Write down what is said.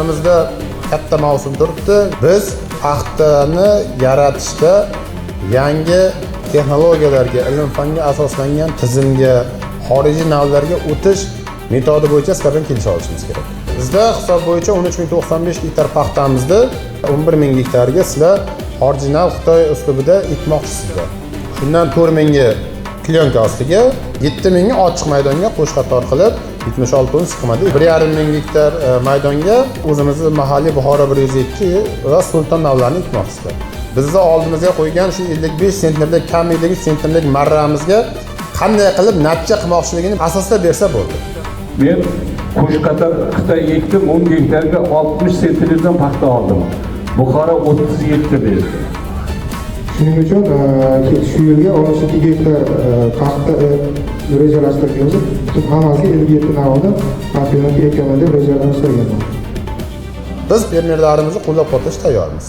oldimizda katta mavsum turibdi. Biz paxtani yaratishda yangi texnologiyalarga, ilm-fanga asoslangan tizimga, xorijiy navlarga o'tish metodi bo'yicha sizlar bilan kelisha olishimiz kerak. Bizda hisob bo'yicha 13095 gektar paxtamizda 11000 gektarga sizlar original Xitoy uslubida ekmoqchisizlar. Shundan 4000 ga plyonka ostiga, 7000 ga ochiq maydonga qo'shqator qilib 76 ton siqmada 1500 gektar maydonga o'zimizning mahalliy Buxoro 102 va Sulton navlarini ekmoqchisiz. Bizni oldimizga qo'ygan shu 55 sentrlik, kam 50 sentrlik marramizga qanday qilib natija qilmoqchiligini asoslab bersa bo'ldi. Men qo'shqator Xitoy ekdim, 10 gektarga 60 sentrdan paxta oldim. Buxoro 37 berdi. Shuning uchun shu yilga 12 gektar paxta rejalashtirganmiz. Butun hammasiga 57 navda paxta ekkan deb rejalashtirganmiz. Biz fermerlarimizni qo'llab-quvvatlashga tayyormiz.